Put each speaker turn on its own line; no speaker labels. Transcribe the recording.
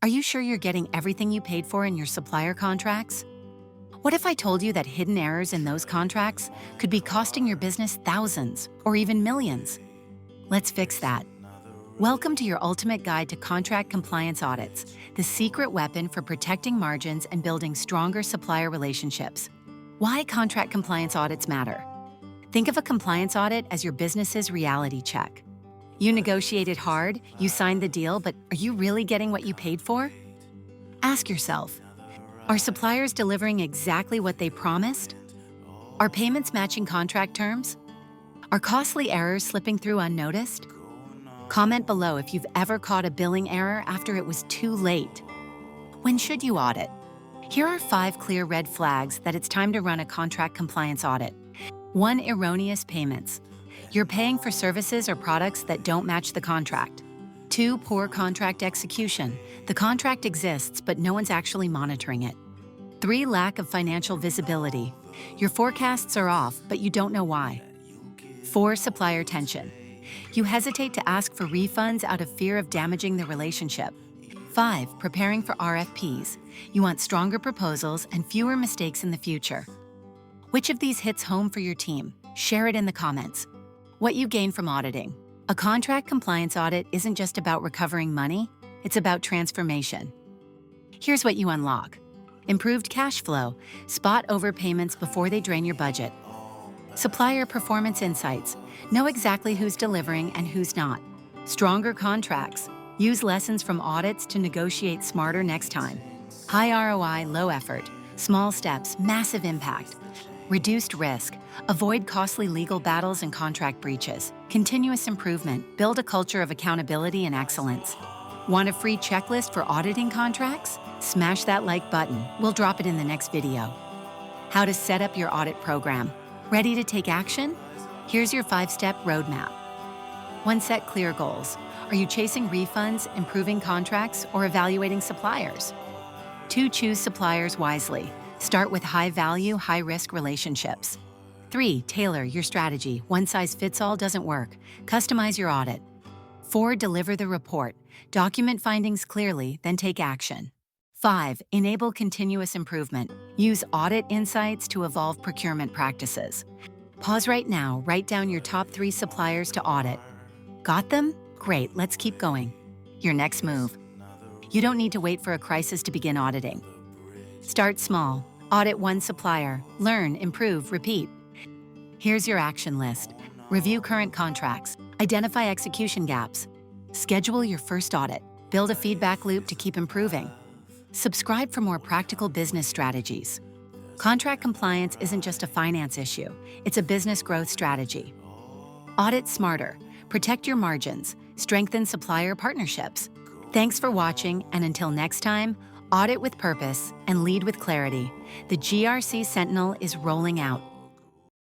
Are you sure you're getting everything you paid for in your supplier contracts? What if I told you that hidden errors in those contracts could be costing your business thousands or even millions? Let's fix that. Welcome to your ultimate guide to contract compliance audits, the secret weapon for protecting margins and building stronger supplier relationships. Why contract compliance audits matter. Think of a compliance audit as your business's reality check. You negotiated hard, you signed the deal, but are you really getting what you paid for? Ask yourself, are suppliers delivering exactly what they promised? Are payments matching contract terms? Are costly errors slipping through unnoticed? Comment below if you've ever caught a billing error after it was too late. When should you audit? Here are 5 clear red flags that it's time to run a contract compliance audit. 1. Erroneous payments. You're paying for services or products that don't match the contract. 2. Poor contract execution. The contract exists, but no one's actually monitoring it. 3. Lack of financial visibility. Your forecasts are off, but you don't know why. 4. Supplier tension. You hesitate to ask for refunds out of fear of damaging the relationship. 5. Preparing for RFPs. You want stronger proposals and fewer mistakes in the future. Which of these hits home for your team? Share it in the comments. What you gain from auditing. A contract compliance audit isn't just about recovering money, it's about transformation. Here's what you unlock. Improved cash flow. Spot overpayments before they drain your budget. Supplier performance insights. Know exactly who's delivering and who's not. Stronger contracts. Use lessons from audits to negotiate smarter next time. High ROI, low effort. Small steps, massive impact. Reduced risk. Avoid costly legal battles and contract breaches. Continuous improvement. Build a culture of accountability and excellence. Want a free checklist for auditing contracts? Smash that like button. We'll drop it in the next video. How to set up your audit program. Ready to take action? Here's your 5-step roadmap. 1. Set clear goals. Are you chasing refunds, improving contracts, or evaluating suppliers? 2. Choose suppliers wisely. Start with high-value, high-risk relationships. 3. Tailor your strategy. One-size-fits-all doesn't work. Customize your audit. 4. Deliver the report. Document findings clearly, then take action. 5. Enable continuous improvement. Use audit insights to evolve procurement practices. Pause right now, write down your top 3 suppliers to audit. Got them? Great, let's keep going. Your next move. You don't need to wait for a crisis to begin auditing. Start small. Audit 1 supplier. Learn, improve, repeat. Here's your action list. Review current contracts. Identify execution gaps. Schedule your first audit. Build a feedback loop to keep improving. Subscribe for more practical business strategies. Contract compliance isn't just a finance issue, it's a business growth strategy. Audit smarter. Protect your margins. Strengthen supplier partnerships. Thanks for watching, and until next time, audit with purpose and lead with clarity. The GRC Sentinel is rolling out.